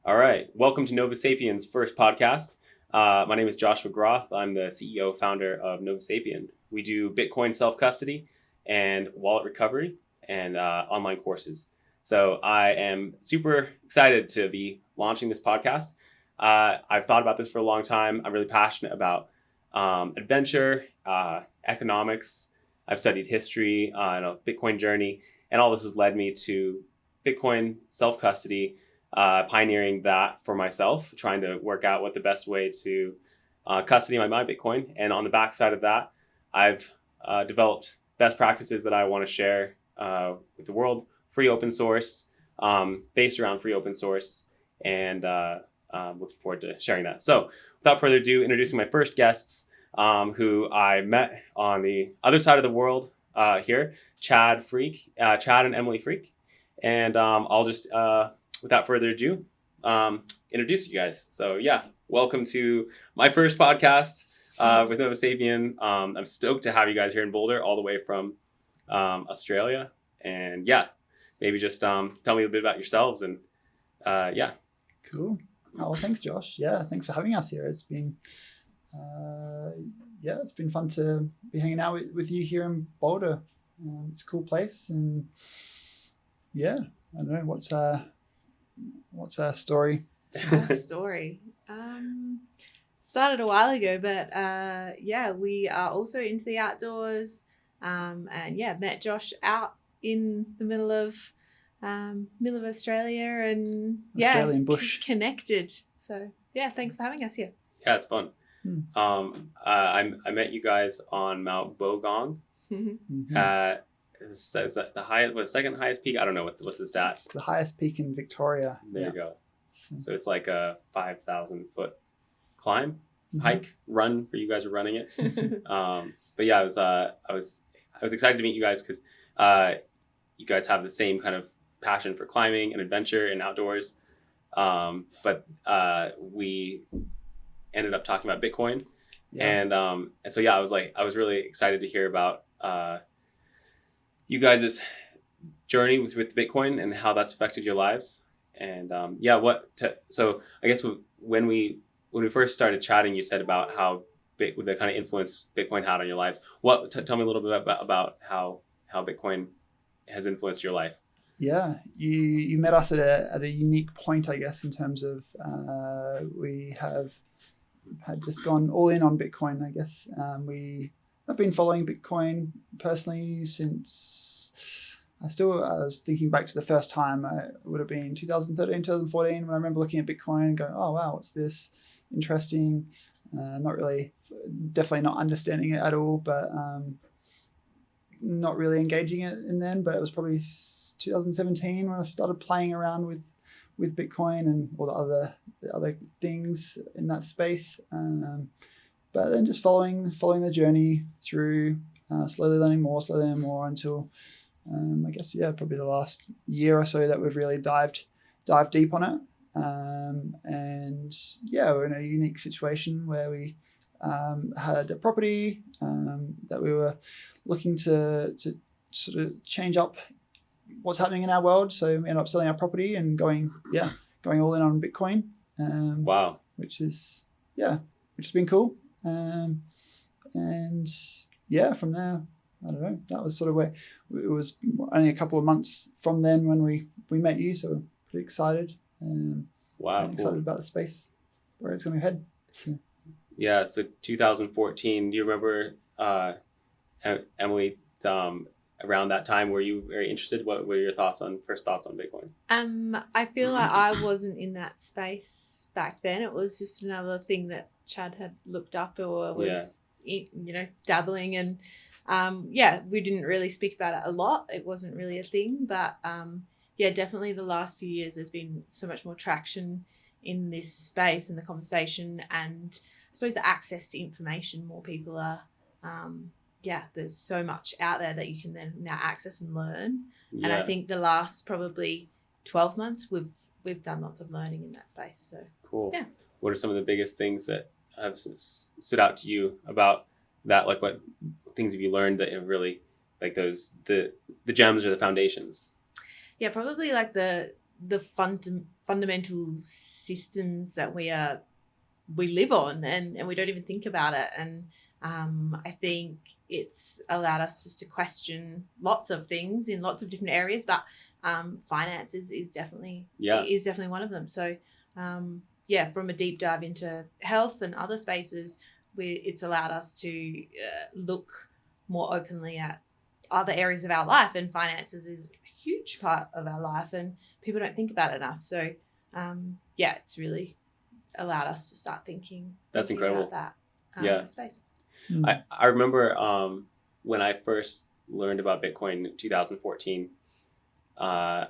All right. Welcome to Nova Sapiens' first podcast. My name is Joshua Groth. I'm the CEO founder of Nova Sapien. We do Bitcoin self-custody and wallet recovery and online courses. So I am super excited to be launching this podcast. I've thought about this for a long time. I'm really passionate about adventure, economics. I've studied history, and a Bitcoin journey, and all this has led me to Bitcoin self-custody, pioneering that for myself, trying to work out what the best way to custody my Bitcoin. And on the backside of that, I've developed best practices that I want to share with the world, free open source, based around free open source, and looking forward to sharing that. So without further ado, introducing my first guests, who I met on the other side of the world here, Chad and Emily Freak. And I'll just, without further ado, introduce you guys. So yeah, welcome to my first podcast with Nova Sapien. I'm stoked to have you guys here in Boulder, all the way from Australia. And yeah, maybe just tell me a bit about yourselves and yeah. Cool. Oh, well, thanks, Josh. Yeah, thanks for having us here. It's been it's been fun to be hanging out with you here in Boulder. It's a cool place, and yeah, I don't know what's our story. Our story started a while ago, but we are also into the outdoors, and met Josh out in the middle of Australia, and Australian bush connected. So yeah, thanks for having us here. Yeah, it's fun. I met you guys on Mount Bogong. Is that the highest? What, second highest peak? I don't know. What's the stats? It's the highest peak in Victoria. There you go. So it's like a 5,000 foot climb, hike, run for you guys who are running it. But yeah, I was excited to meet you guys because you guys have the same kind of passion for climbing and adventure and outdoors. But we ended up talking about Bitcoin, and so yeah, I was really excited to hear about you guys' journey with Bitcoin and how that's affected your lives. And so I guess when we first started chatting, you said about how the kind of influence Bitcoin had on your lives. Tell me a little bit about how Bitcoin has influenced your life. Yeah, you met us at a unique point, I guess, in terms of we had just gone all in on Bitcoin, I guess. I've been following Bitcoin personally since I was thinking back to the first time. It would have been 2013, 2014, when I remember looking at Bitcoin and going, oh, wow, what's this? Interesting. Definitely not understanding it at all, but not really engaging it in then. But it was probably 2017 when I started playing around with Bitcoin and all the other things in that space. But then just following the journey through, slowly learning more until I guess probably the last year or so that we've really dived deep on it. And yeah, we're in a unique situation where we had a property that we were looking to sort of change up what's happening in our world. So we ended up selling our property and going all in on Bitcoin. Wow. Which has been cool. And yeah, from there, I don't know, that was sort of where it was only a couple of months from then when we met you. So pretty excited. Wow. Excited about the space, where it's going to head. So. Yeah. So 2014, do you remember, Emily, around that time, were you very interested? What were your first thoughts on Bitcoin? I feel like I wasn't in that space back then. It was just another thing that Chad had looked up or was, dabbling. And we didn't really speak about it a lot. It wasn't really a thing. But definitely the last few years, there's been so much more traction in this space and the conversation, and I suppose the access to information. More people are there's so much out there that you can then now access and learn. Yeah. And I think the last probably 12 months, we've done lots of learning in that space. So cool. Yeah. What are some of the biggest things that have stood out to you about that? Like, what things have you learned that have really, like, those the gems or the foundations? Yeah, probably like the the fundamental systems that we live on, and we don't even think about it. And I think it's allowed us just to question lots of things in lots of different areas, but finance is definitely one of them. So from a deep dive into health and other spaces, it's allowed us to look more openly at other areas of our life, and finances is a huge part of our life, and people don't think about it enough. So it's really allowed us to start thinking. That's incredible. About that space. I remember when I first learned about Bitcoin in 2014. I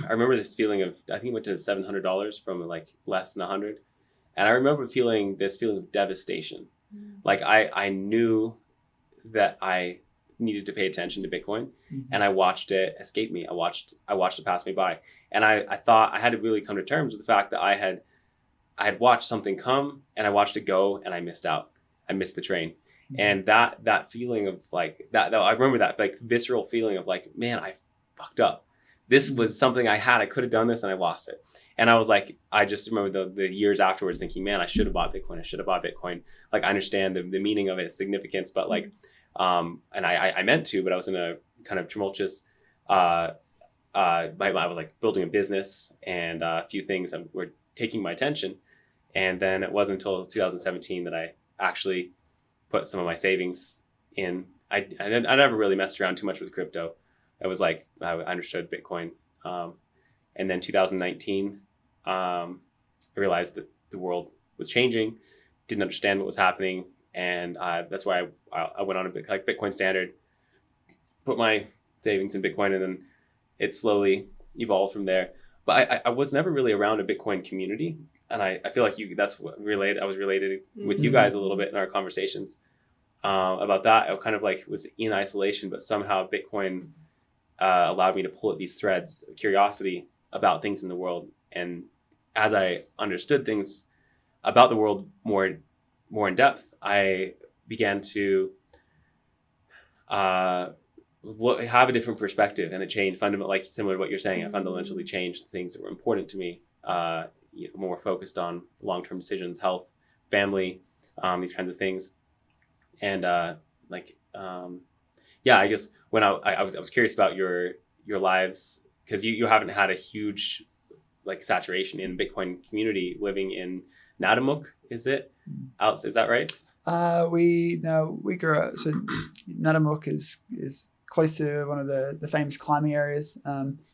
remember this feeling of, I think it went to $700 from like less than 100, and I remember feeling this feeling of devastation. Like I knew that I needed to pay attention to Bitcoin, and I watched it escape me. I watched it pass me by, and I thought I had to really come to terms with the fact that I had watched something come and I watched it go, and I missed out. I missed the train. And that feeling of like that, I remember that like visceral feeling of like, man, I fucked up. This was something I had. I could have done this, and I lost it. And I was like, I just remember the years afterwards thinking, man, I should have bought Bitcoin. I should have bought Bitcoin. Like, I understand the meaning of its significance, but like, and I meant to, but I was in a kind of tumultuous, I was like building a business, and a few things that were taking my attention. And then it wasn't until 2017 that I actually put some of my savings in. I never really messed around too much with crypto. I was like, I understood Bitcoin. And then 2019, I realized that the world was changing, didn't understand what was happening. And that's why I went on a bit like Bitcoin Standard, put my savings in Bitcoin, and then it slowly evolved from there. But I was never really around a Bitcoin community. And I feel like that's what I was related with you guys a little bit in our conversations about that. I kind of like was in isolation, but somehow Bitcoin allowed me to pull at these threads of curiosity about things in the world. And as I understood things about the world more in depth, I began to have a different perspective, and it changed fundamentally, like similar to what you're saying. I fundamentally changed things that were important to me. More focused on long-term decisions, health, family, these kinds of things. And I guess when I was curious about your lives, because you haven't had a huge like saturation in Bitcoin community living in Natamuk, is it? Is that right? We grew up. So Natamuk is close to one of the famous climbing areas,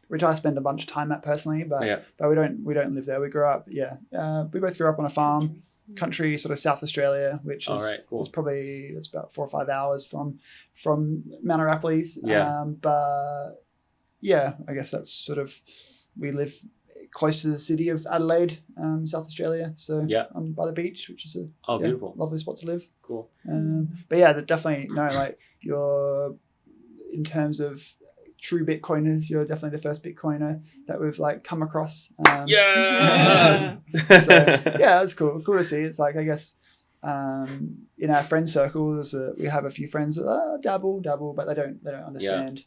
which I spend a bunch of time at personally, but we don't live there. We grew up, we both grew up on a farm, country, sort of South Australia, which is cool. It's about 4 or 5 hours from Mount Arapiles. But yeah, I guess that's sort of, we live close to the city of Adelaide, South Australia. So by the beach, which is a beautiful, lovely spot to live. Cool. But yeah, definitely like in terms of true Bitcoiners, you're definitely the first Bitcoiner that we've like come across. So that's cool to see. It's like, I guess in our friend circles, we have a few friends that dabble, but they don't understand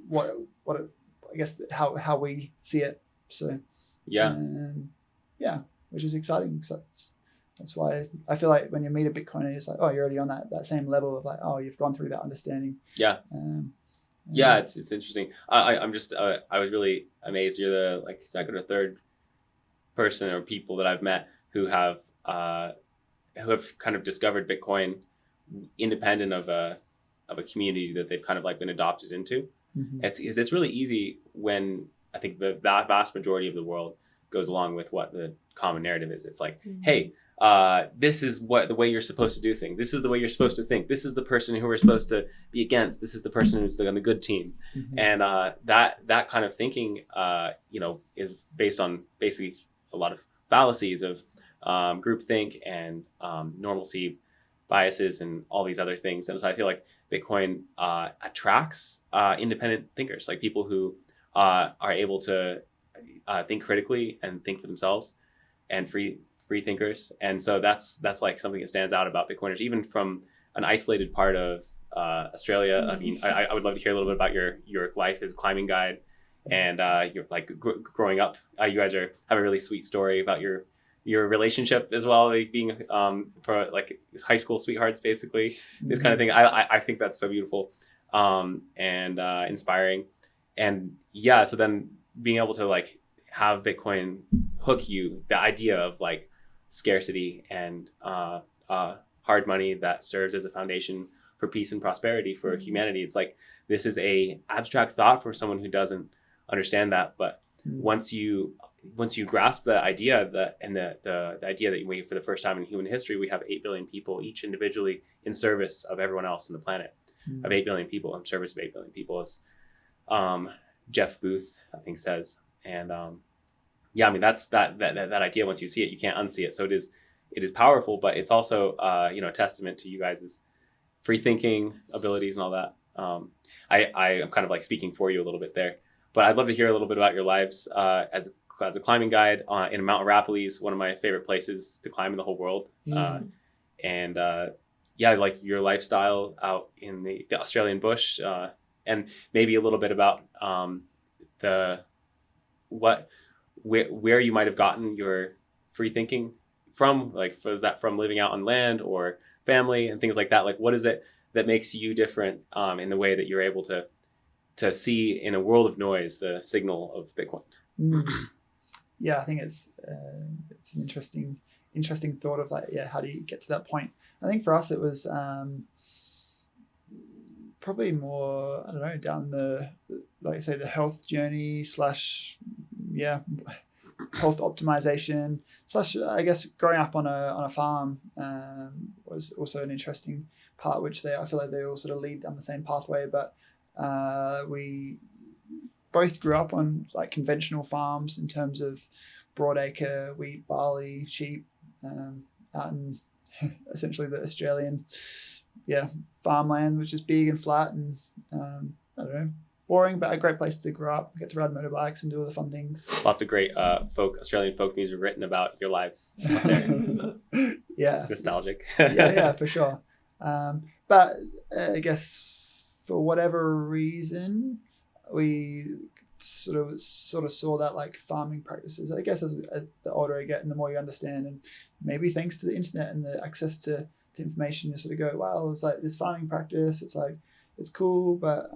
what I guess how we see it. So which is exciting. So that's why I feel like when you meet a Bitcoiner, it's like, oh, you're already on that same level of like, oh, you've gone through that understanding. It's interesting. I'm just I was really amazed. You're the like second or third person or people that I've met who have kind of discovered Bitcoin independent of a community that they've kind of like been adopted into. It's really easy when I think the vast majority of the world goes along with what the common narrative is. It's like, hey, this is the way you're supposed to do things. This is the way you're supposed to think. This is the person who we're supposed to be against. This is the person who's on the good team. And that kind of thinking, is based on basically a lot of fallacies of groupthink and normalcy biases and all these other things. And so I feel like Bitcoin attracts independent thinkers, like people who are able to think critically and think for themselves, and free thinkers. And so that's like something that stands out about Bitcoiners, even from an isolated part of Australia. I mean, I would love to hear a little bit about your life as climbing guide And you're like growing up, you guys have a really sweet story about your relationship as well, like being for like high school sweethearts, basically. This kind of thing. I think that's so beautiful, and inspiring. And yeah, so then being able to like have Bitcoin hook you, the idea of like scarcity and hard money that serves as a foundation for peace and prosperity for humanity. It's like, this is a abstract thought for someone who doesn't understand that, but once you grasp the idea the idea that you wait for the first time in human history, we have 8 billion people, each individually in service of everyone else on the planet. Of 8 billion people in service of 8 billion people, as Jeff Booth I think says. And yeah, I mean, that's that idea. Once you see it, you can't unsee it. So it is powerful, but it's also a testament to you guys' free thinking abilities and all that. I am kind of like speaking for you a little bit there, but I'd love to hear a little bit about your lives as a climbing guide in Mount Arapiles, one of my favorite places to climb in the whole world. And yeah, like your lifestyle out in the Australian bush, and maybe a little bit about where you might have gotten your free thinking from. Like, was that from living out on land or family and things like that? Like, what is it that makes you different in the way that you're able to see in a world of noise the signal of Bitcoin? Yeah, I think it's an interesting thought of like, yeah, how do you get to that point? I think for us it was probably more, I don't know, down the, like I say, the health journey / health optimization / I guess growing up on a farm was also an interesting part, which I feel like they all sort of lead down the same pathway, but we both grew up on like conventional farms in terms of broadacre, wheat, barley, sheep, out in essentially the Australian farmland, which is big and flat and I don't know, boring, but a great place to grow up, get to ride motorbikes and do all the fun things. Lots of great Australian folk music written about your lives up there. So yeah, nostalgic. yeah, for sure. But I guess for whatever reason, we sort of saw that like farming practices, I guess, as the older I get and the more you understand, and maybe thanks to the internet and the access to information, you sort of go, wow, it's like this farming practice, it's like, it's cool, but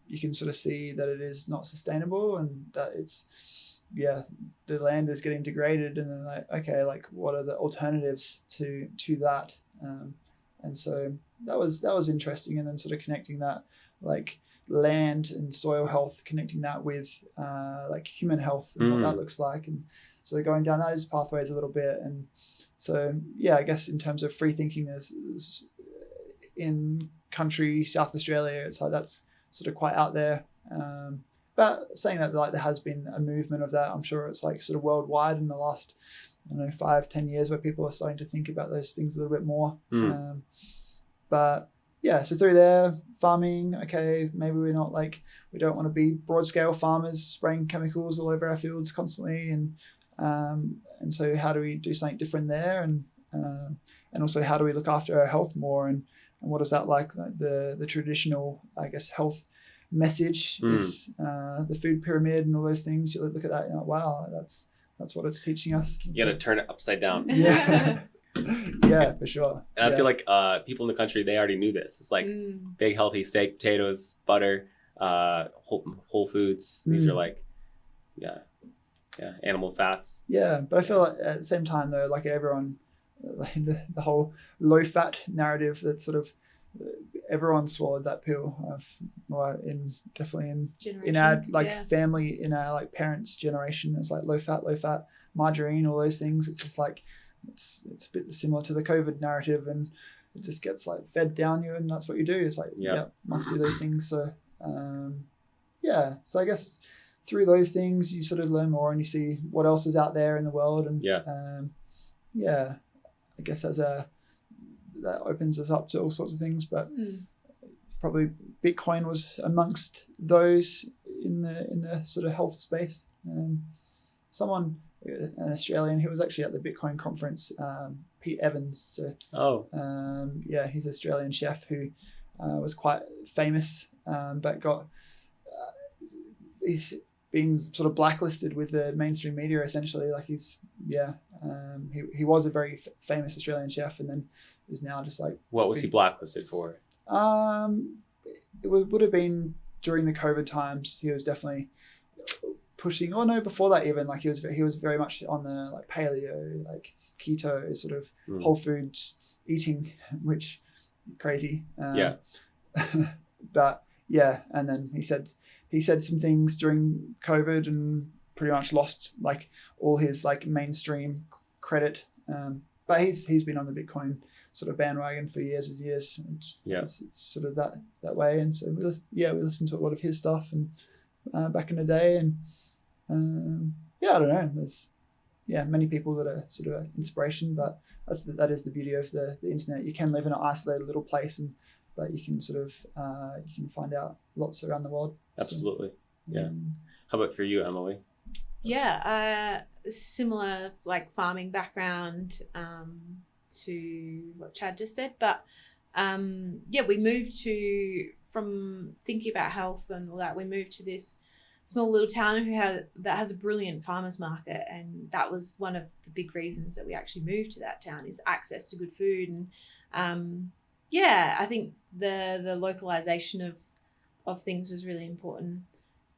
you can sort of see that it is not sustainable and that it's, the land is getting degraded, and then like, okay, like what are the alternatives to that? And so that was interesting, and then sort of connecting that like land and soil health, connecting that with like human health and what that looks like, and so going down those pathways a little bit. And so I guess in terms of free thinking, there's in country South Australia, it's like that's sort of quite out there, but saying that, like, there has been a movement of that. I'm sure it's like sort of worldwide in the last, I don't know, 5-10 years, where people are starting to think about those things a little bit more. But yeah, so through there, farming, okay, maybe we don't want to be broad scale farmers spraying chemicals all over our fields constantly, and so how do we do something different there, and also how do we look after our health more, and what is that like the traditional, I guess, health message is the food pyramid and all those things. You look at that and you're like, wow, that's what it's teaching us. You got to turn it upside down. Yeah. Yeah, for sure. And I feel like people in the country, they already knew this. It's like big, healthy steak, potatoes, butter, whole foods. These are like, animal fats. Yeah, but I feel like at the same time, though, like everyone, like the whole low fat narrative, that sort of everyone swallowed that pill. Definitely in our family, in our like parents' generation, it's like low fat, margarine, all those things. It's just like it's a bit similar to the COVID narrative, and it just gets like fed down you, and that's what you do. It's like must do those things. So so I guess through those things you sort of learn more, and you see what else is out there in the world, and I guess that opens us up to all sorts of things, but probably Bitcoin was amongst those in the sort of health space. Someone, an Australian who was actually at the Bitcoin conference, Pete Evans. So, he's an Australian chef who was quite famous, but got he's been sort of blacklisted with the mainstream media essentially. Like he was a very famous Australian chef, and then is now just like. What was he blacklisted for? It would have been during the COVID times. He was definitely pushing. Oh no, before that even, like he was very much on the like paleo, like keto sort of whole foods eating, which crazy. But yeah, and then he said some things during COVID and pretty much lost like all his like mainstream credit. But he's been on the Bitcoin sort of bandwagon for years and years. And it's sort of that way. And so we listened to a lot of his stuff and back in the day. And I don't know. There's many people that are sort of an inspiration. But that is the beauty of the internet. You can live in an isolated little place, but you can sort of you can find out lots around the world. Absolutely. So, How about for you, Emily? Similar like farming background to what Chad just said, but we moved from thinking about health and all that, we moved to this small little town that has a brilliant farmers market, and that was one of the big reasons that we actually moved to that town, is access to good food. And I think the localization of things was really important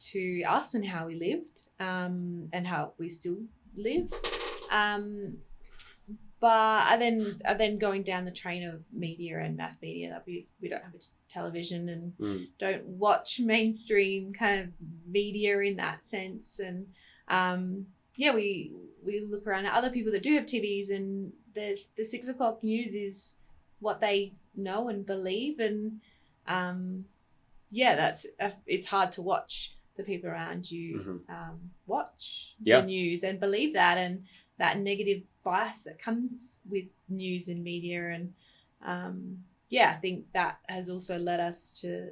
to us and how we lived, and how we still live. But then going down the train of media and mass media, that we don't have a television and don't watch mainstream kind of media in that sense. And we look around at other people that do have TVs, and the 6 o'clock news is what they know and believe. And it's hard to watch the people around you watch the news and believe that, and that negative bias that comes with news and media. And I think that has also led us to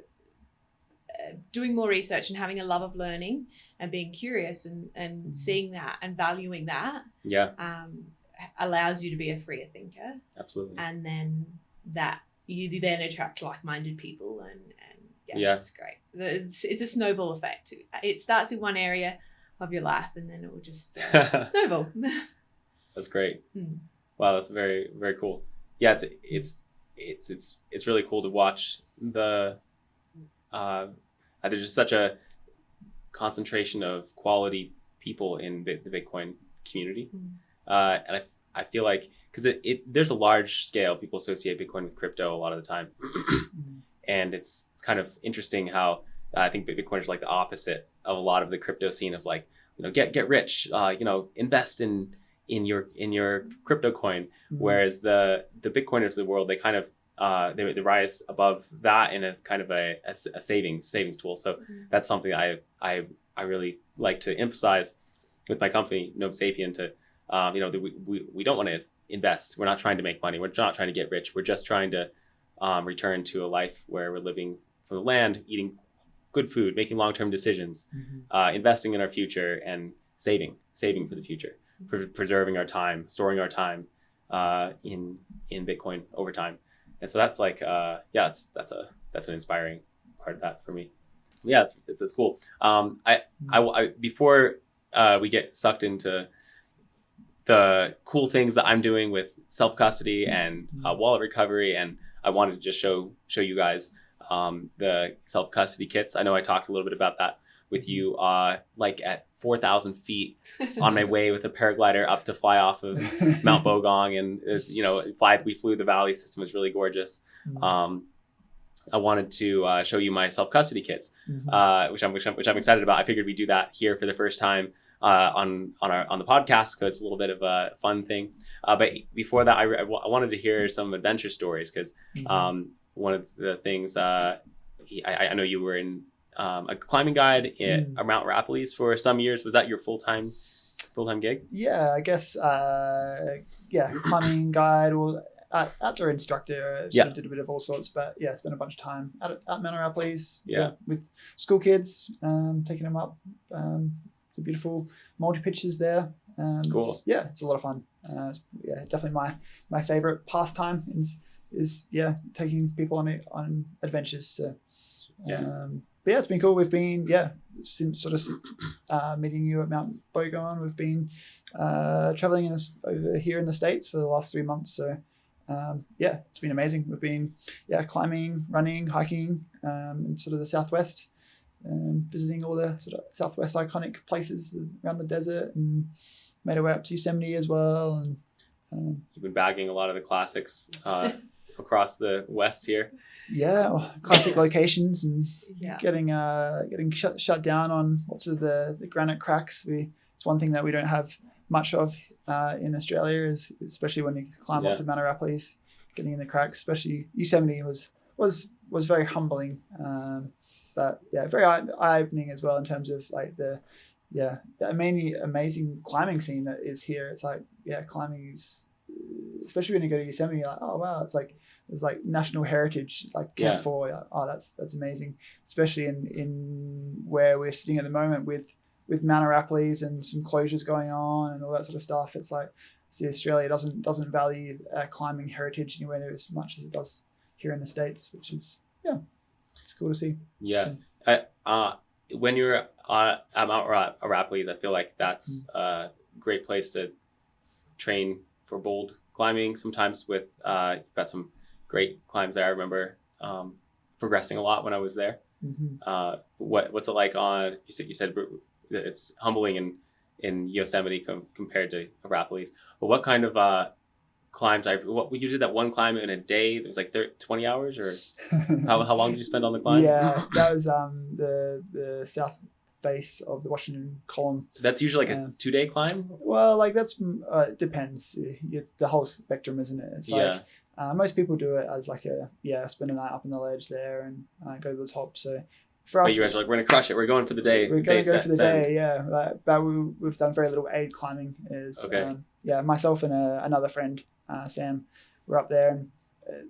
doing more research and having a love of learning and being curious and seeing that and valuing that allows you to be a freer thinker. Absolutely. And then that you then attract like-minded people, and it's great. It's a snowball effect. It starts in one area of your life, and then it will just snowball. That's great. Wow, that's very, very cool. Yeah, it's really cool to watch the there's just such a concentration of quality people in the Bitcoin community, and I feel like because there's a large scale, people associate Bitcoin with crypto a lot of the time. And it's kind of interesting how I think Bitcoin is like the opposite of a lot of the crypto scene of like, get rich, invest in your crypto coin. Whereas the Bitcoiners of the world, they kind of they rise above that and as kind of a savings tool. So that's something I really like to emphasize with my company, Nova Sapien, to we don't want to invest. We're not trying to make money. We're not trying to get rich. We're just trying to return to a life where we're living from the land, eating good food, making long-term decisions, investing in our future, and saving for the future, preserving our time, storing our time in Bitcoin over time. And so that's like that's an inspiring part of that for me. Yeah, it's cool. I before we get sucked into the cool things that I'm doing with self-custody and wallet recovery, and I wanted to just show you guys the self-custody kits. I know I talked a little bit about that with you, like at 4,000 feet on my way with a paraglider up to fly off of Mount Bogong, and it's, we flew the valley system. It was really gorgeous. I wanted to show you my self-custody kits, which I'm excited about. I figured we'd do that here for the first time on the podcast, because it's a little bit of a fun thing. But before that, I wanted to hear some adventure stories, because one of the things I know you were in a climbing guide at Mount Rapiles for some years. Was that your full-time gig? Yeah, I guess. Climbing guide or outdoor instructor. Sort of did a bit of all sorts, but spent a bunch of time at Mount Rapiles. With school kids, taking them up. The beautiful multi-pitches there. Cool. It's a lot of fun. Definitely my favorite pastime is taking people on adventures. So, but it's been cool. We've been since sort of meeting you at Mount Bogon, we've been traveling over here in the States for the last 3 months. So it's been amazing. We've been climbing, running, hiking in sort of the Southwest, visiting all the sort of Southwest iconic places around the desert, and made our way up to Yosemite as well. And you've been bagging a lot of the classics across the West here. Yeah, classic locations, and Yeah. getting shut down on lots of the granite cracks. It's one thing that we don't have much of in Australia, is especially when you climb lots of Mount Arapiles, getting in the cracks. Especially Yosemite was very humbling, but very eye-opening as well in terms of like the amazing climbing scene that is here. It's like climbing is, especially when you go to Yosemite, you're like, oh wow, it's like there's like national heritage, like Camp 4. Like, oh, that's amazing, especially in where we're sitting at the moment with Mount Arapiles and some closures going on and all that sort of stuff. It's like, see, Australia doesn't value climbing heritage anywhere near as much as it does here in the States, which is it's cool to see. Yeah. When you're at Mount Arapiles, I feel like that's a great place to train for bold climbing. Sometimes with you've got some great climbs there. I remember progressing a lot when I was there. Mm-hmm. What's it like on? You said it's humbling in Yosemite compared to Arapiles. But what kind of climbs? You did that one climb in a day? It was like 20 hours, or how long did you spend on the climb? Yeah, that was the south face of the Washington Column. That's usually like a 2-day climb. Well, like that's it depends. It's the whole spectrum, isn't it? It's like most people do it as like spend a night up on the ledge there and go to the top. So for us, but you guys are like, we're gonna crush it. We're going for the day. We're going to go for the day. Yeah, but we've done very little aid climbing. Myself and another friend, Sam, were up there, and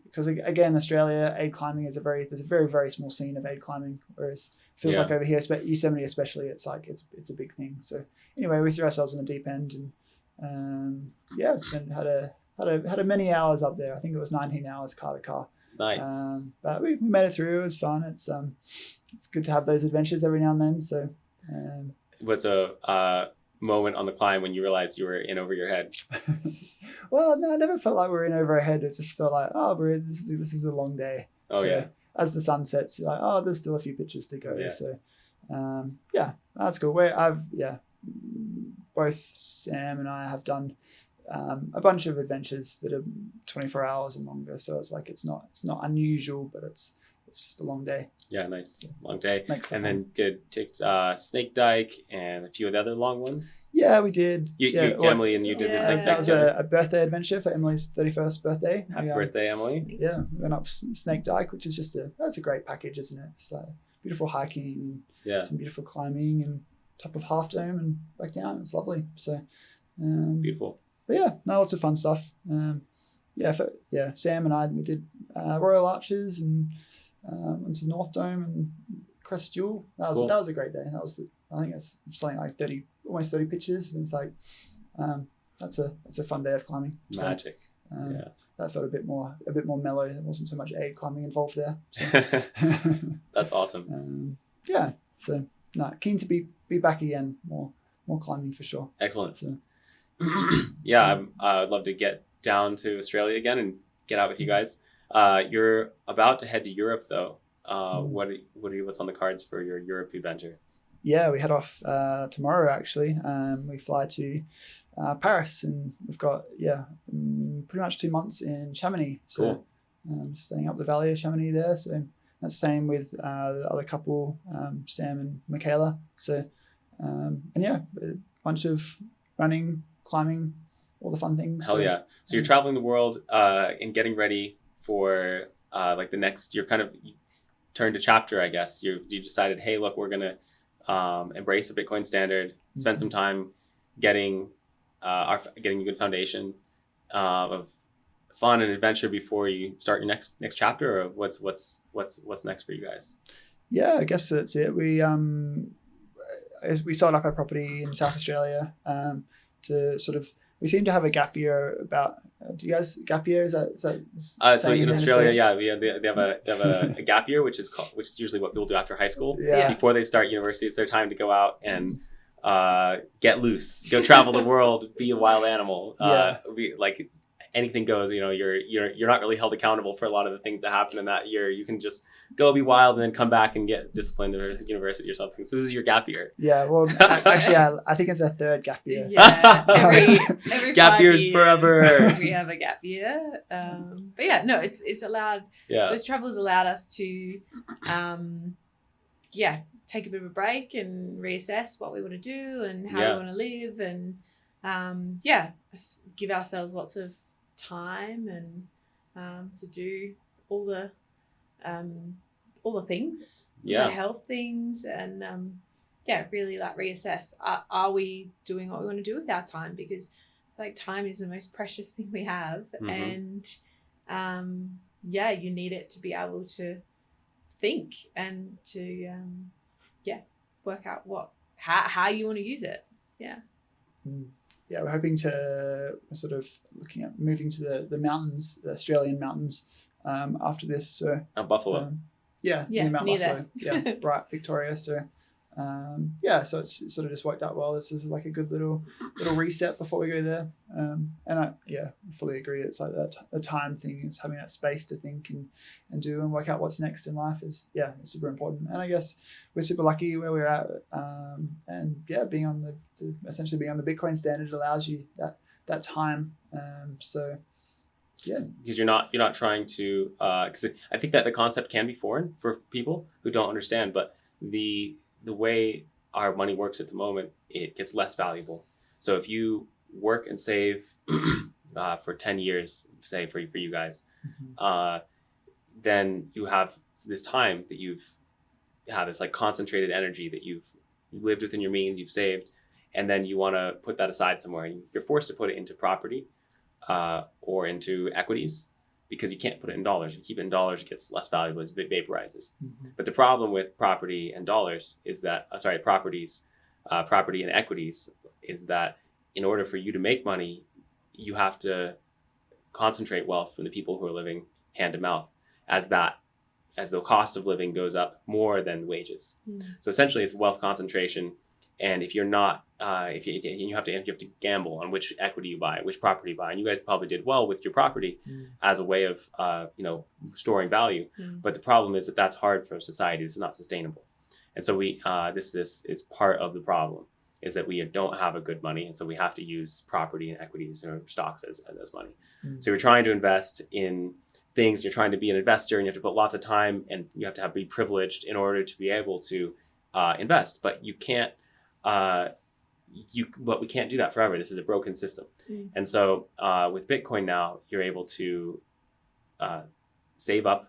because again, Australia aid climbing is there's a very, very small scene of aid climbing, whereas it feels like over here, Yosemite especially, it's like it's a big thing. So anyway, we threw ourselves in the deep end, and had a many hours up there. I think it was 19 hours car to car. Nice. But we made it through. It was fun. It's good to have those adventures every now and then. So what's a moment on the climb when you realized you were in over your head? Well, no, I never felt like we were in over our head. It just felt like, this is a long day. Oh, so as the sun sets, you're like, there's still a few pitches to go. Yeah. So that's cool. Both Sam and I have done a bunch of adventures that are 24 hours and longer. So it's like it's not unusual, but it's just a long day. Yeah, nice long day. And fun. Then good take Snake Dyke and a few of the other long ones. Yeah, we did. Emily and you did the Snake Dyke. That was a birthday adventure for Emily's 31st birthday. Happy birthday, Emily. Yeah, we went up Snake Dyke, which is that's a great package, isn't it? It's like beautiful hiking, some beautiful climbing, and top of Half Dome and back down. It's lovely. So beautiful. But lots of fun stuff. Sam and I, we did Royal Arches and went to North Dome and Crest Jewel. That was a great day. I think it's something like almost 30 pitches. And it's like that's a fun day of climbing. Magic. That felt a bit more mellow. There wasn't so much aid climbing involved there. So. That's awesome. So keen to be back again. More climbing for sure. Excellent. So, I'd love to get down to Australia again and get out with you guys. You're about to head to Europe though. What's on the cards for your Europe adventure? Yeah, we head off tomorrow actually. We fly to Paris, and we've got pretty much 2 months in Chamonix. So staying up the valley of Chamonix there. So that's the same with the other couple, Sam and Michaela. So a bunch of running, climbing, all the fun things. Hell yeah. So you're traveling the world and getting ready for like the next, you're kind of turned a chapter, I guess. You decided, hey, look, we're going to embrace a Bitcoin standard, spend some time getting a good foundation of fun and adventure before you start your next chapter. Or what's next for you guys? Yeah, I guess that's it. We sold up our property in South Australia to sort of we seem to have a gap year about. Do you guys gap year? Is that So same in the Australia, States? they have a gap year, which is usually what people do after high school. Yeah. Before they start university, it's their time to go out and get loose, go travel the world, be a wild animal. Like anything goes. You know, you're not really held accountable for a lot of the things that happen in that year. You can just go be wild and then come back and get disciplined at university or something. So this is your gap year. Yeah, well, actually, I think it's a third gap year. Yeah, every Gap 5 years years, forever. We have a gap year. But yeah, no, it's allowed. Yeah. So this travel's allowed us to, take a bit of a break and reassess what we want to do and how we want to live, and give ourselves lots of time and to do all the things, the health things, and really like reassess. Are we doing what we want to do with our time? Because like time is the most precious thing we have, and you need it to be able to think and to work out how you want to use it. Yeah. Yeah, we're hoping to sort of looking at moving to the mountains, the Australian mountains, after this. So Buffalo. Near Mount near Buffalo. Yeah, right, Victoria. So so it's sort of just worked out well. This is like a good little reset before we go there. And I fully agree. It's like that the time thing is having that space to think and do and work out what's next in life is it's super important. And I guess we're super lucky where we're at. And being on essentially being on the Bitcoin standard allows you that time. So yeah, because you're not trying to because I think that the concept can be foreign for people who don't understand, but the way our money works at the moment, it gets less valuable. So if you work and save for 10 years, say for you guys, then you have this time that you've had this like concentrated energy that you've lived within your means, you've saved, and then you want to put that aside somewhere, and you're forced to put it into property or into equities, because you can't put it in dollars. You keep it in dollars, it gets less valuable as it vaporizes. But the problem with property and dollars is that, property and equities is that in order for you to make money, you have to concentrate wealth from the people who are living hand to mouth, as the cost of living goes up more than wages. So essentially it's wealth concentration. And if you're not, you have to gamble on which equity you buy, which property you buy. And you guys probably did well with your property as a way of, storing value. But the problem is that that's hard for society. It's not sustainable. And so this is part of the problem, is that we don't have a good money. And so we have to use property and equities or stocks as money. So you're trying to invest in things, you're trying to be an investor, and you have to put lots of time, and you have to be privileged in order to be able to invest. But you can't. But we can't do that forever. This is a broken system. And so with Bitcoin now, you're able to save up.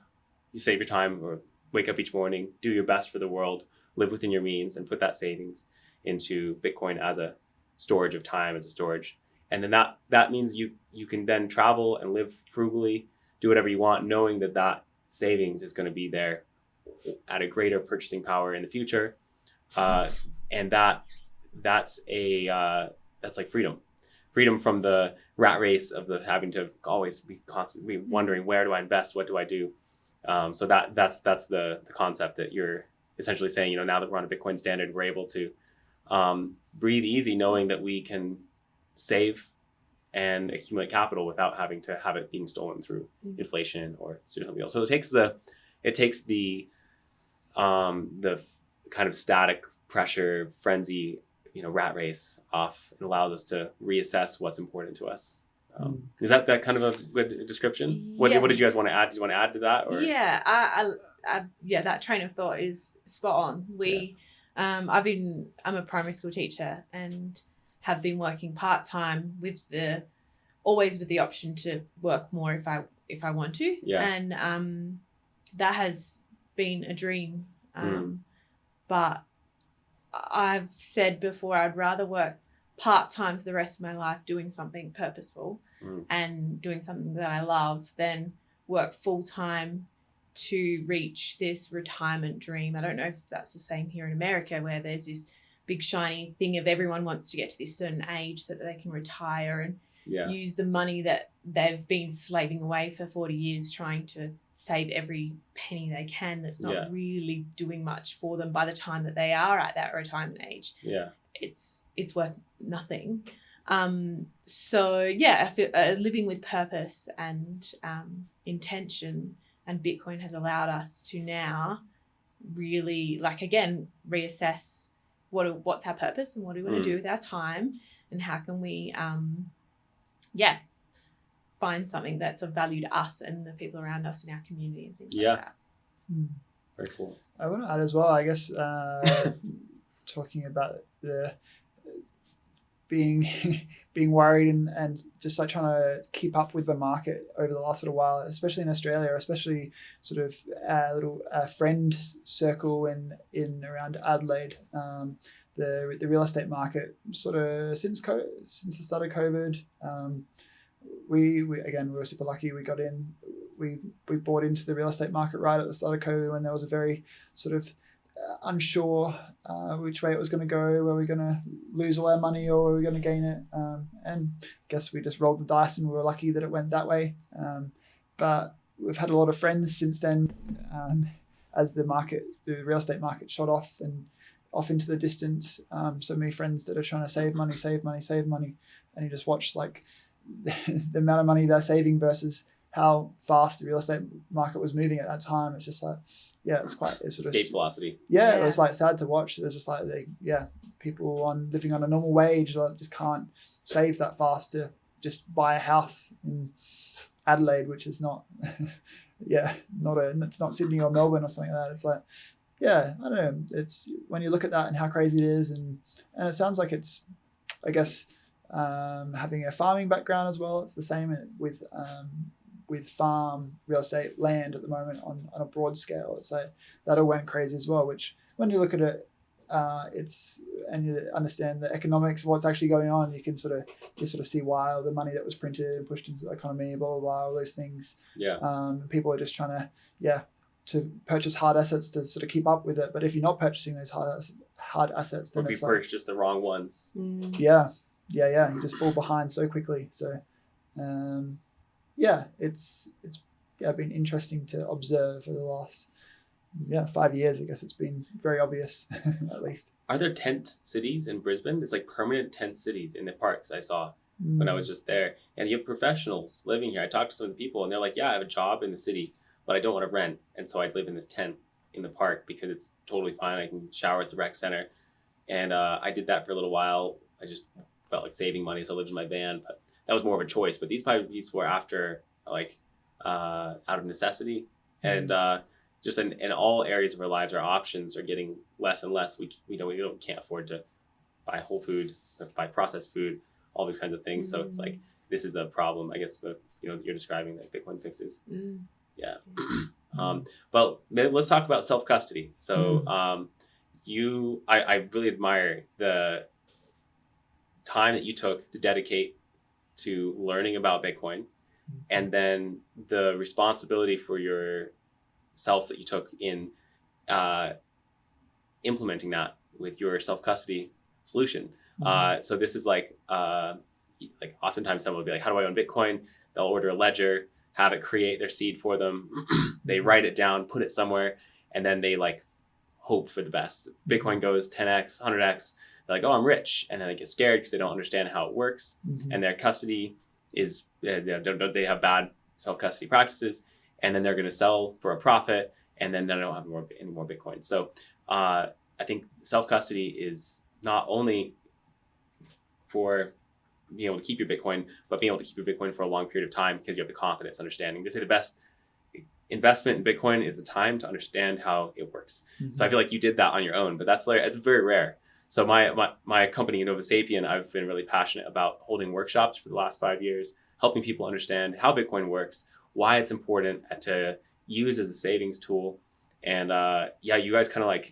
You save your time, or wake up each morning, do your best for the world, live within your means, and put that savings into Bitcoin as a storage of time, as a storage. And then that means you can then travel and live frugally, do whatever you want, knowing that savings is going to be there at a greater purchasing power in the future. And that's like freedom from the rat race of having to always be constantly wondering, where do I invest? What do I do? So that's the concept that you're essentially saying, now that we're on a Bitcoin standard, we're able to breathe easy, knowing that we can save and accumulate capital without having to have it being stolen through inflation or something else. So it takes the kind of static pressure, frenzy, rat race off, and allows us to reassess what's important to us. Is that kind of a good description? What did you guys want to add? Did you want to add to that? Or? Yeah, that train of thought is spot on. I'm a primary school teacher and have been working part-time always with the option to work more if I want to. Yeah. And that has been a dream. But I've said before, I'd rather work part-time for the rest of my life doing something purposeful and doing something that I love than work full-time to reach this retirement dream. I don't know if that's the same here in America, where there's this big shiny thing of everyone wants to get to this certain age so that they can retire and use the money that they've been slaving away for 40 years trying to save every penny they can that's not really doing much for them by the time that they are at that retirement age. It's worth nothing. So yeah, I feel, living with purpose and intention, and Bitcoin has allowed us to now really, like, again, reassess what's our purpose and what do we want to do with our time, and how can we find something that's of value to us and the people around us in our community and things like that. Very cool. I want to add as well, I guess, talking about the being worried and just like trying to keep up with the market over the last little while, especially in Australia, especially sort of a little friend circle in around Adelaide. The real estate market sort of since the start of COVID, we were super lucky. We got in, we bought into the real estate market right at the start of COVID when there was a very sort of unsure which way it was going to go. Were we going to lose all our money or were we going to gain it? And I guess we just rolled the dice and we were lucky that it went that way. But we've had a lot of friends since then as the real estate market shot off into the distance. So many friends that are trying to save money. And you just watch like the amount of money they're saving versus how fast the real estate market was moving at that time. It's just like, it's sort of escape velocity. It was like sad to watch. It was just like people living on a normal wage just can't save that fast to just buy a house in Adelaide, which is not it's not Sydney or Melbourne or something like that. It's like, I don't know. It's when you look at that and how crazy it is, and it sounds like it's, I guess, having a farming background as well. It's the same with farm real estate land at the moment on a broad scale. It's like that all went crazy as well, which when you look at it, and you understand the economics of what's actually going on, you sort of see why the money that was printed and pushed into the economy, blah, blah, blah, all those things. People are just trying to purchase hard assets to sort of keep up with it. But if you're not purchasing those hard assets, then it's like, purchased the wrong ones. You just fall behind so quickly. So it's been interesting to observe for the last 5 years. I guess it's been very obvious at least. Are there tent cities in Brisbane? It's like permanent tent cities in the parks I saw when I was just there. And you have professionals living here. I talked to some of the people and they're like, I have a job in the city, but I don't want to rent. And so I'd live in this tent in the park because it's totally fine. I can shower at the rec center. And I did that for a little while. I just felt like saving money, so I lived in my van, but that was more of a choice. But these people were after out of necessity, and just in all areas of our lives, our options are getting less and less. We can't afford to buy whole food, buy processed food, all these kinds of things. So it's like this is a problem, I guess. But you're describing that Bitcoin fixes. But let's talk about self custody. So I really admire the time that you took to dedicate to learning about Bitcoin, and then the responsibility for yourself that you took in implementing that with your self-custody solution. So this is like oftentimes someone will be like, how do I own Bitcoin? They'll order a ledger, have it create their seed for them. They write it down, put it somewhere, and then they hope for the best. Bitcoin goes 10x, 100x. They're like, oh, I'm rich. And then they get scared because they don't understand how it works. And their custody is, they have bad self-custody practices. And then they're going to sell for a profit. And then they don't have any more Bitcoin. So I think self-custody is not only for being able to keep your Bitcoin, but being able to keep your Bitcoin for a long period of time because you have the confidence, understanding. They say the best investment in Bitcoin is the time to understand how it works. So I feel like you did that on your own, but it's very rare. So my company, Nova Sapien, I've been really passionate about holding workshops for the last 5 years, helping people understand how Bitcoin works, why it's important to use as a savings tool. And you guys kind of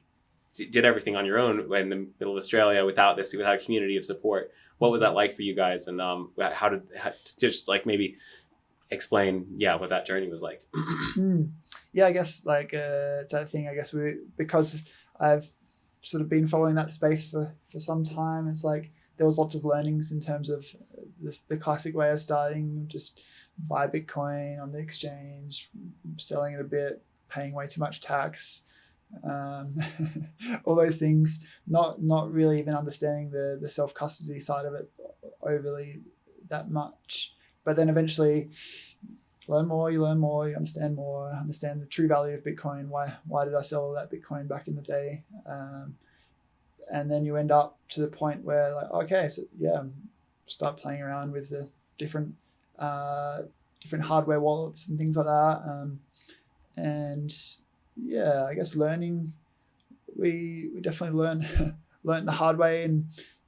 did everything on your own in the middle of Australia without a community of support. What was that like for you guys? And how just maybe explain, what that journey was like? I guess it's that thing, I guess because I've sort of been following that space for some time. It's like there was lots of learnings in terms of the classic way of starting, just buy Bitcoin on the exchange, selling it a bit, paying way too much tax, all those things, not really even understanding the self-custody side of it overly that much. But then eventually you learn more, you understand the true value of Bitcoin. Why did I sell all that Bitcoin back in the day? And then you end up to the point where like, okay, so yeah, start playing around with the different hardware wallets and things like that. And yeah, I guess learning, we definitely learned the hard way and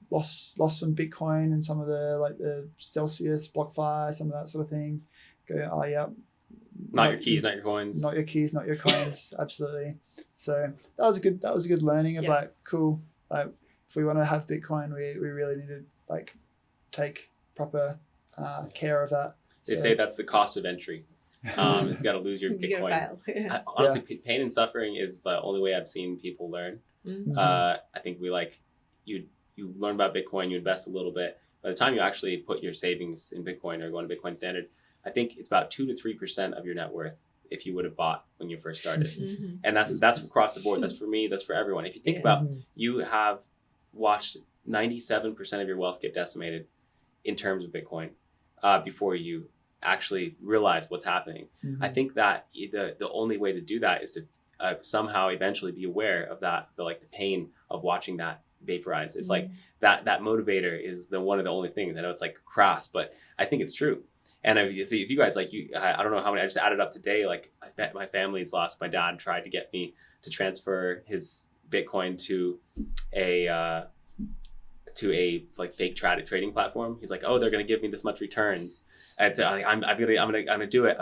lost some Bitcoin and some of the Celsius, BlockFi, some of that sort of thing. Go, oh yeah, not your keys, not your coins. Not your keys, not your coins. Absolutely. So that was a good learning of like, cool. Like if we want to have Bitcoin, we really need to like take proper care of that. They say that's the cost of entry. It's got to lose your Bitcoin. Honestly, pain and suffering is the only way I've seen people learn. Mm-hmm. I think you learn about Bitcoin, you invest a little bit. By the time you actually put your savings in Bitcoin or go on Bitcoin Standard, I think it's about 2 to 3% of your net worth if you would have bought when you first started. Mm-hmm. And that's across the board. That's for me. That's for everyone. If you think about, you have watched 97% of your wealth get decimated in terms of Bitcoin before you actually realize what's happening. Mm-hmm. I think that the only way to do that is to somehow eventually be aware of that, the pain of watching that vaporize. It's like that motivator is one of the only things. I know it's like crass, but I think it's true. And if you guys I don't know how many, I just added up today. Like I bet my family's lost. My dad tried to get me to transfer his Bitcoin to a like fake trading platform. He's like, oh, they're gonna give me this much returns. And so I'm gonna do it.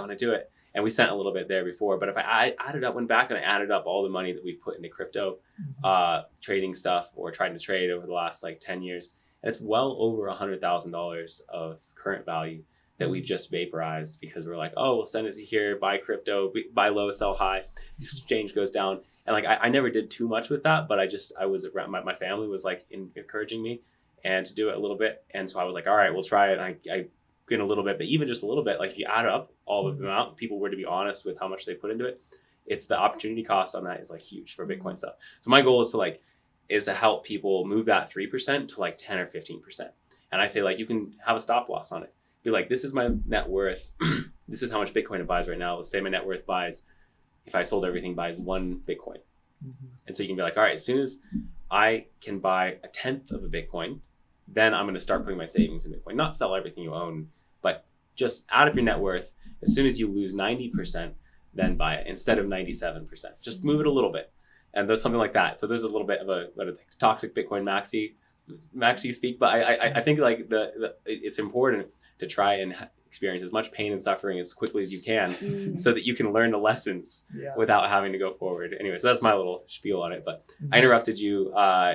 And we sent a little bit there before, but if I went back and I added up all the money that we've put into crypto trading stuff or trying to trade over the last like 10 years, and it's well over $100,000 of current value that we've just vaporized because we're like, oh, we'll send it to here, buy crypto, buy low, sell high, exchange goes down. And like, I never did too much with that, but I was around, my family was like encouraging me and to do it a little bit. And so I was like, all right, we'll try it. And I in a little bit, but even just a little bit, like if you add up all of the amount, people were to be honest with how much they put into it, it's the opportunity cost on that is like huge for Bitcoin stuff. So my goal is to help people move that 3% to like 10 or 15%. And I say like, you can have a stop loss on it. Be like, this is my net worth. This is how much Bitcoin it buys right now. Let's say my net worth buys, if I sold everything, buys 1 Bitcoin. Mm-hmm. And so you can be like, all right, as soon as I can buy 1/10 of a Bitcoin, then I'm going to start putting my savings in Bitcoin. Not sell everything you own, but just out of your net worth. As soon as you lose 90%, then buy it instead of 97%. Just move it a little bit. And there's something like that. So there's a little bit of a toxic Bitcoin maxi speak, but I think like it's important to try and experience as much pain and suffering as quickly as you can so that you can learn the lessons without having to go forward. Anyway, so that's my little spiel on it, but I interrupted you.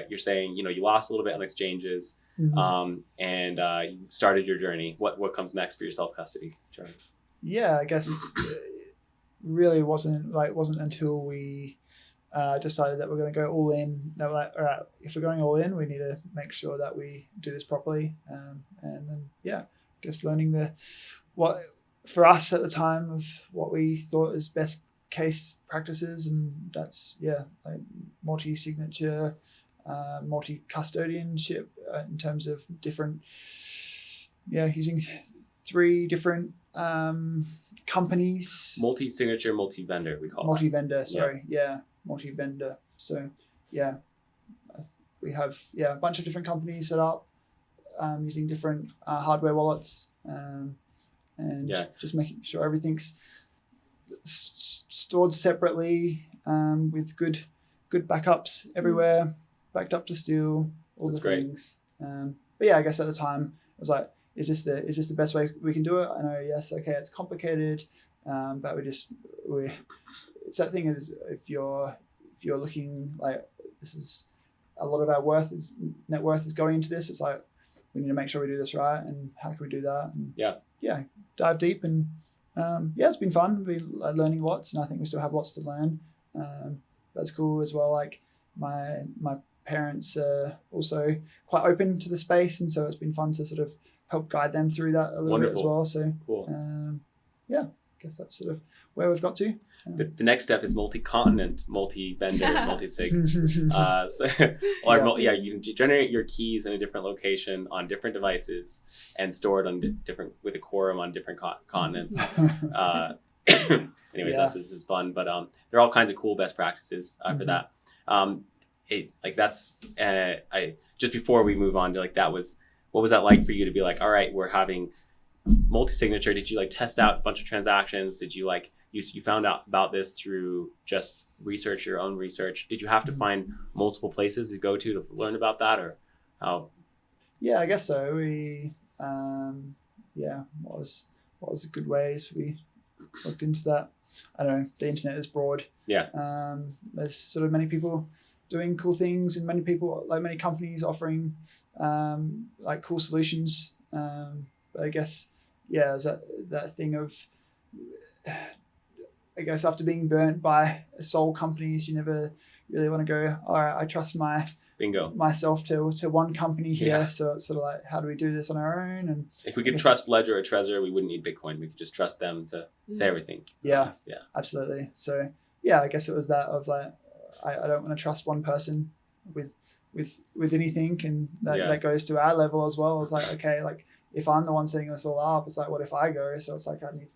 You're saying, you lost a little bit on exchanges and you started your journey. What comes next for your self-custody journey? Yeah, I guess it really wasn't until we decided that we're going to go all in. They were like, all right, if we're going all in, we need to make sure that we do this properly. And then, I guess learning what for us at the time of what we thought is best case practices. And that's, like multi-signature, multi-custodianship in terms of different, using 3 different companies. Multi-signature, multi-vendor, we call multi-vendor, multi-vendor. So we have a bunch of different companies set up using different hardware wallets and just making sure everything's stored separately with good backups everywhere, backed up to steel, all That's the great. things. But I guess at the time I was like, is this the best way we can do it? I know, yes, okay, it's complicated, but it's that thing is if you're looking like this is a lot of our net worth is going into this. It's like we need to make sure we do this right, and how can we do that? And dive deep, and it's been fun. We've been learning lots, and I think we still have lots to learn. That's cool as well. Like my parents are also quite open to the space, and so it's been fun to sort of help guide them through that a little bit as well. So cool. Yeah, I guess that's sort of where we've got to. The next step is multi-continent, multi-vendor, multi-sig. You can generate your keys in a different location on different devices and store it on different with a quorum on different continents. Anyways, this is fun, but there are all kinds of cool best practices for that. I just before we move on to what was that like for you to be like, all right, we're having multi-signature? Did you test out a bunch of transactions? Did you you found out about this through just research, your own research? Did you have to find multiple places to go to learn about that, or how? Yeah, I guess so. We what was the good ways we looked into that? I don't know. The internet is broad. Yeah. There's sort of many people doing cool things, and many companies offering cool solutions. But I guess there's that thing of, I guess, after being burnt by sole companies, you never really want to go, all right, I trust myself to one company here. Yeah. So it's sort of like, how do we do this on our own? And if we could trust Ledger or Trezor, we wouldn't need Bitcoin. We could just trust them to say everything. Yeah, absolutely. So I guess it was that of I don't want to trust one person with anything, and that goes to our level as well. It's okay, if I'm the one setting this all up, it's what if I go? So it's I need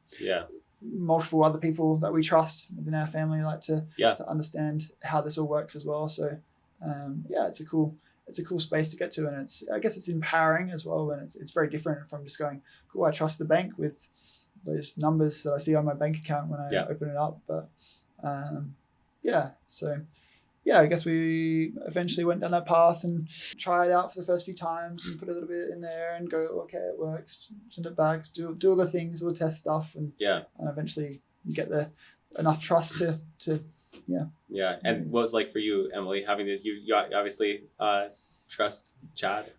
multiple other people that we trust within our family to understand how this all works as well. So it's a cool space to get to, and I guess it's empowering as well, and it's very different from just going, cool, I trust the bank with those numbers that I see on my bank account when I open it up. But I guess we eventually went down that path and tried it out for the first few times and put a little bit in there and go, okay, it works, send it back, do all the things, all the test stuff, and eventually you get enough trust to. And what was it like for you, Emily, having this? You obviously trust Chad.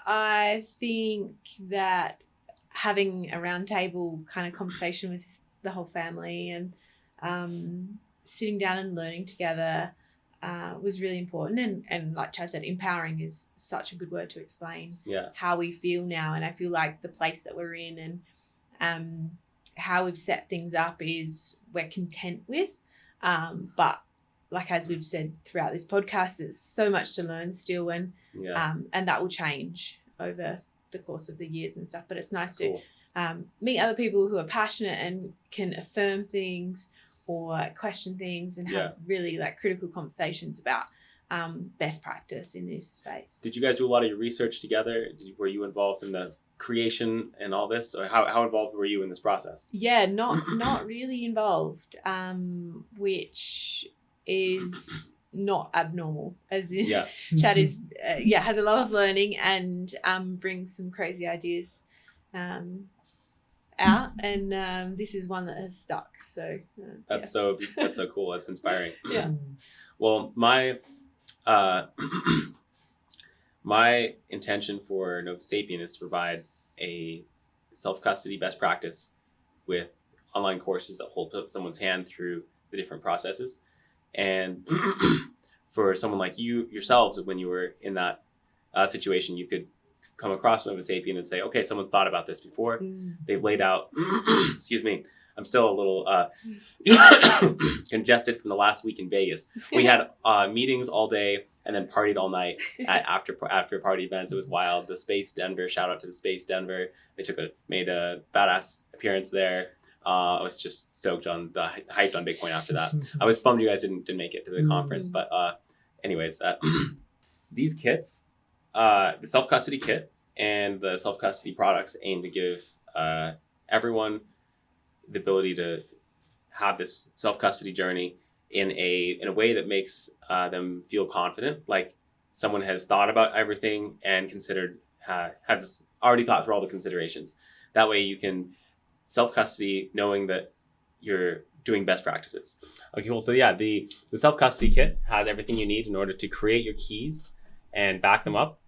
I think that having a roundtable kind of conversation with the whole family and sitting down and learning together was really important, and like Chad said, empowering is such a good word to explain how we feel now. And I feel like the place that we're in and how we've set things up is we're content with, but as we've said throughout this podcast, there's so much to learn still, and that will change over the course of the years and stuff. But it's nice to meet other people who are passionate and can affirm things or question things and have really critical conversations about best practice in this space. Did you guys do a lot of your research together? Were you involved in the creation and all this, or how involved were you in this process? Not really involved, which is not abnormal, as in Chad is has a love of learning and brings some crazy ideas out, and this is one that has stuck. So that's so cool. That's inspiring. Well, my my intention for Nova Sapien is to provide a self-custody best practice with online courses that hold someone's hand through the different processes. And for someone like yourselves, when you were in that situation, you could come across Nova Sapien and say, okay, someone's thought about this before. They've laid out, excuse me, I'm still a little congested from the last week in Vegas. We had meetings all day and then partied all night at after party events. It was wild. The Space Denver, shout out to the Space Denver. They made a badass appearance there. I was just hyped on Bitcoin after that. I was bummed you guys didn't make it to the conference, but anyways, these kits, the self-custody kit and the self-custody products aim to give everyone the ability to have this self-custody journey in a way that makes them feel confident, like someone has thought about everything and considered, has already thought through all the considerations. That way you can self-custody knowing that you're doing best practices. Okay, cool. So the self-custody kit has everything you need in order to create your keys and back them up,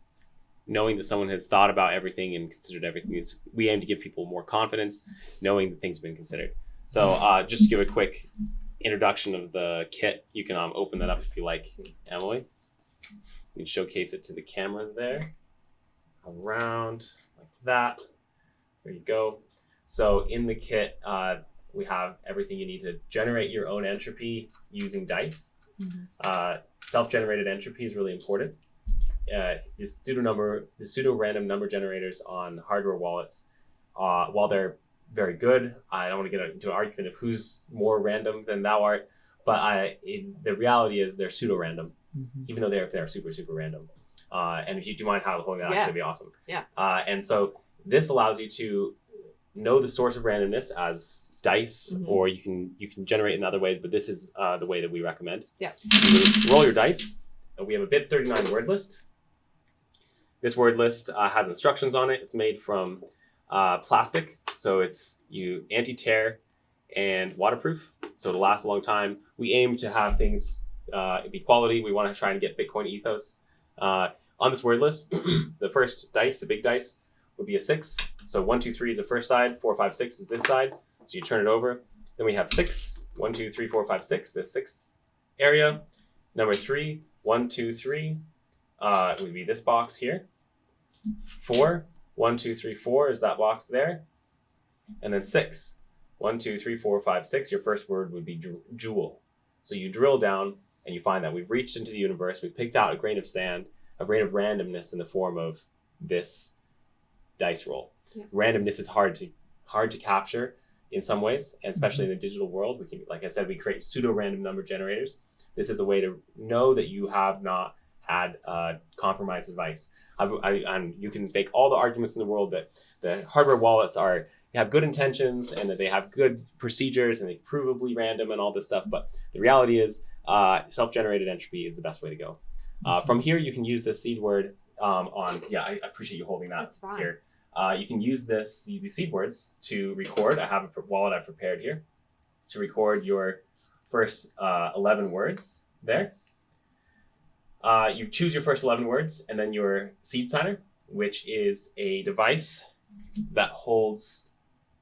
knowing that someone has thought about everything and considered everything. We aim to give people more confidence knowing that things have been considered. So just to give a quick introduction of the kit. You can open that up if you like, Emily. You can showcase it to the camera there. Around like that. There you go. So in the kit, we have everything you need to generate your own entropy using dice. Self-generated entropy is really important. The pseudo-random number generators on hardware wallets, while they're very good, I don't want to get into an argument of who's more random than thou art, but the reality is they're pseudo-random, even though they're super, super random. And if you do mind holding that, that'd be awesome. Yeah. And so this allows you to know the source of randomness as dice, or you can generate in other ways, but this is the way that we recommend. Yeah. You roll your dice, and we have a bit 39 word list. This word list has instructions on it. It's made from plastic, so it's anti-tear and waterproof, so it'll last a long time. We aim to have things be quality. We want to try and get Bitcoin ethos. On this word list, the first dice, the big dice, would be a 6. So 1, 2, 3 is the first side, 4, 5, 6 is this side. So you turn it over. Then we have 6, 1, 2, 3, 4, 5, 6, the sixth area. Number 3, 1, 2, 3 would be this box here. 4, 1, 2, 3, 4 is that box there. And then 6, 1, 2, 3, 4, 5, 6. Your first word would be jewel. So you drill down and you find that we've reached into the universe. We've picked out a grain of sand, a grain of randomness in the form of this dice roll. Yeah. Randomness is hard to capture in some ways, and especially in the digital world. We can, like I said, we create pseudo-random number generators. This is a way to know that you have not had compromised device. And you can make all the arguments in the world that the hardware wallets have good intentions and that they have good procedures and they're provably random and all this stuff. But the reality is self-generated entropy is the best way to go. From here, you can use the seed word I appreciate you holding that here. You can use the seed words to record. I have a wallet I've prepared here to record your first 11 words there. You choose your first 11 words and then your seed signer, which is a device that holds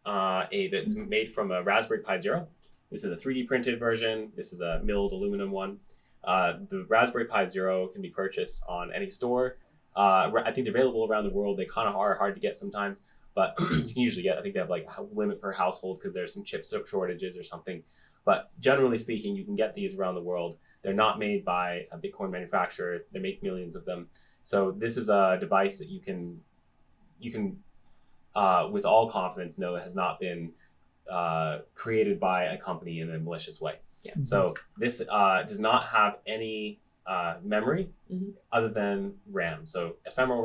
that's made from a Raspberry Pi Zero. This is a 3D printed version. This is a milled aluminum one. The Raspberry Pi Zero can be purchased on any store. I think they're available around the world. They kind of are hard to get sometimes, but you can usually get, I think they have like a limit per household because there's some chip shortages or something. But generally speaking, you can get these around the world. They're not made by a Bitcoin manufacturer. They make millions of them. So this is a device that you can with all confidence know has not been created by a company in a malicious way. Yeah. So this does not have any memory other than RAM. So ephemeral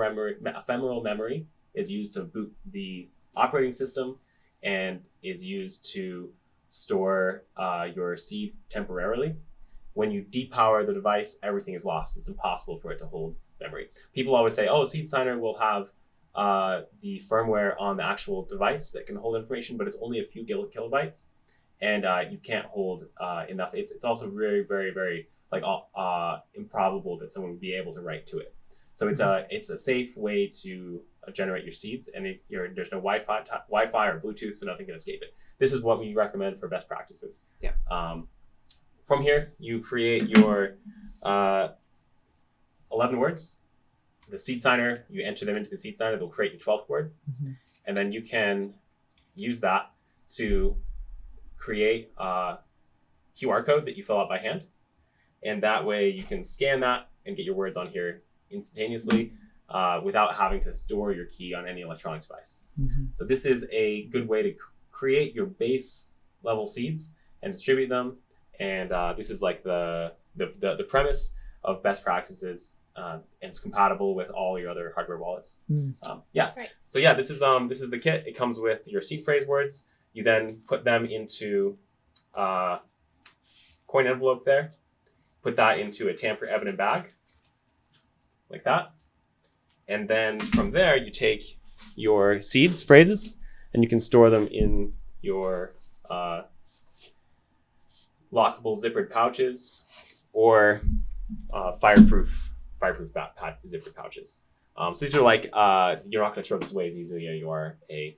memory is used to boot the operating system and is used to store your seed temporarily. When you depower the device, everything is lost. It's impossible for it to hold memory. People always say, oh, seed signer will have the firmware on the actual device that can hold information, but it's only a few kilobytes, and you can't hold enough. It's also very, very, very improbable that someone would be able to write to it. So it's a safe way to generate your seeds, and there's no Wi-Fi or Bluetooth, so nothing can escape it. This is what we recommend for best practices. Yeah. From here, you create your 11 words. The seed signer, you enter them into the seed signer, they'll create your 12th word. And then you can use that to create a QR code that you fill out by hand. And that way you can scan that and get your words on here instantaneously without having to store your key on any electronic device. So this is a good way to create your base level seeds and distribute them. And this is like the premise of best practices, and it's compatible with all your other hardware wallets. Great. So yeah, this is the kit. It comes with your seed phrase words. You then put them into coin envelope there. Put that into a tamper evident bag, like that. And then from there, you take your seeds phrases and you can store them in your lockable zippered pouches or fireproof zippered pouches. So these are like, you're not going to throw this away as easily as you are a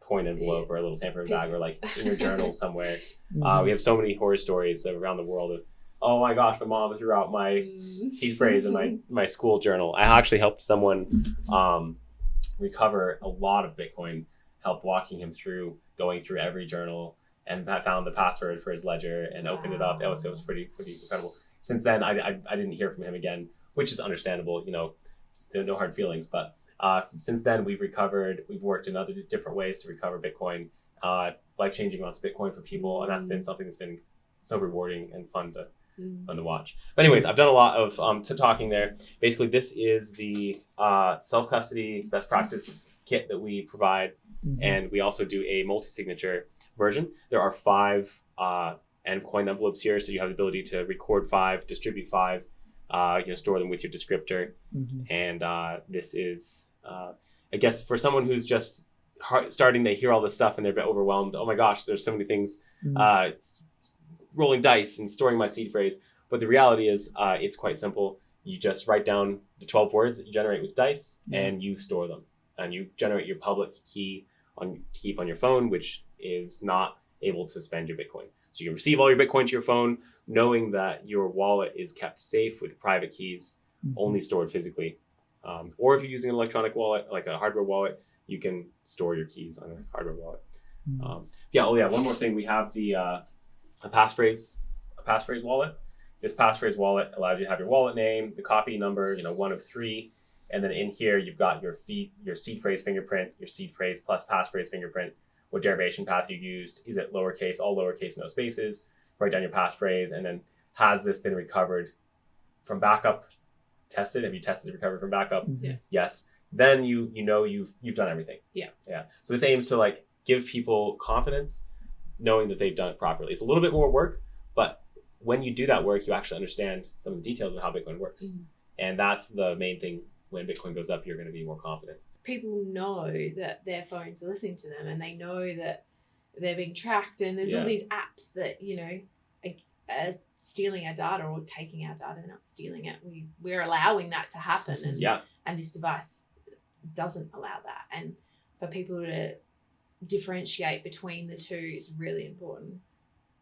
coin envelope or a little tamper bag or like in your journal somewhere. Mhm. We have so many horror stories around the world of, oh my gosh, my mom threw out my seed phrase in my school journal. I actually helped someone recover a lot of Bitcoin, helped walking him through going through every journal, and I found the password for his ledger and opened it up. It was pretty incredible. Since then, I didn't hear from him again, which is understandable. There are no hard feelings. But since then, we've worked in other different ways to recover Bitcoin, life-changing amounts of Bitcoin for people, and that's been something that's been so rewarding and fun to watch. But anyways, I've done a lot of talking there. Basically, this is the self-custody best practice kit that we provide, and we also do a multi-signature version. There are 5 and coin envelopes here, so you have the ability to record 5, distribute 5, store them with your descriptor. And this is, I guess, for someone who's just starting, they hear all this stuff and they're a bit overwhelmed. Oh my gosh, there's so many things. It's rolling dice and storing my seed phrase. But the reality is, it's quite simple. You just write down the 12 words that you generate with dice, and you store them. And you generate your public key to keep on your phone, which is not able to spend your Bitcoin. So you can receive all your Bitcoin to your phone, knowing that your wallet is kept safe with private keys, only stored physically. Or if you're using an electronic wallet, like a hardware wallet, you can store your keys on a hardware wallet. One more thing. We have a passphrase wallet. This passphrase wallet allows you to have your wallet name, the copy number, 1 of 3. And then in here, you've got your seed phrase fingerprint, your seed phrase plus passphrase fingerprint, what derivation path you used. Is it lowercase, all lowercase, no spaces? Write down your passphrase, and then has this been recovered from backup? Tested? Have you tested to recover from backup? Yes. Then you've done everything. Yeah. So this aims to give people confidence, knowing that they've done it properly. It's a little bit more work, but when you do that work, you actually understand some of the details of how Bitcoin works, and that's the main thing. When Bitcoin goes up, you're going to be more confident. People know that their phones are listening to them, and they know that they're being tracked, and there's all these apps that are stealing our data or taking our data, not stealing it. We're allowing that to happen, and this device doesn't allow that. And for people to differentiate between the two is really important,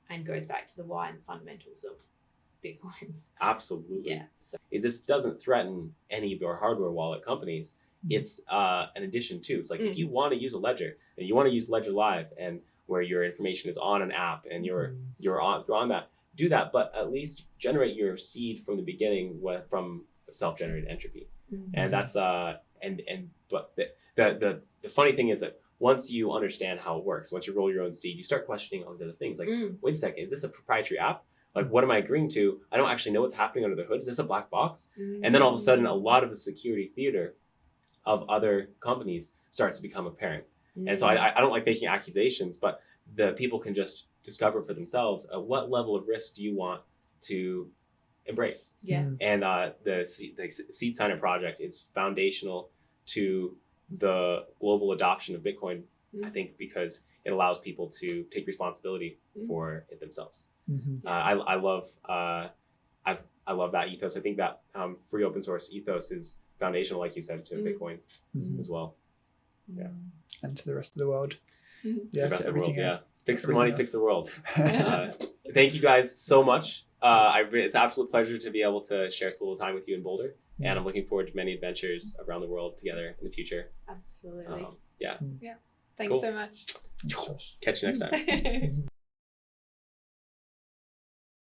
and goes back to the why and the fundamentals of Bitcoin. Absolutely. Yeah. So. This doesn't threaten any of your hardware wallet companies. It's an addition too. It's like if you want to use a ledger and you want to use Ledger Live, and where your information is on an app and you're on that, do that. But at least generate your seed from the beginning from self-generated entropy. And that's but the funny thing is that once you understand how it works, once you roll your own seed, you start questioning all these other things. Like, wait a second, is this a proprietary app? Like, what am I agreeing to? I don't actually know what's happening under the hood. Is this a black box? And then all of a sudden, a lot of the security theater of other companies starts to become apparent. And so I don't like making accusations, but the people can just discover for themselves what level of risk do you want to embrace. And the Seed Signer project is foundational to the global adoption of Bitcoin, I think, because it allows people to take responsibility for it themselves. I love that ethos. I think that free open source ethos is foundational, like you said, to Bitcoin as well. And to the rest of the world. The rest of the world, else. Fix the money, fix the world. Thank you guys so much. It's an absolute pleasure to be able to share a little time with you in Boulder. And I'm looking forward to many adventures around the world together in the future. Absolutely. Yeah. Thanks so much. Thanks, Josh. Catch you next time.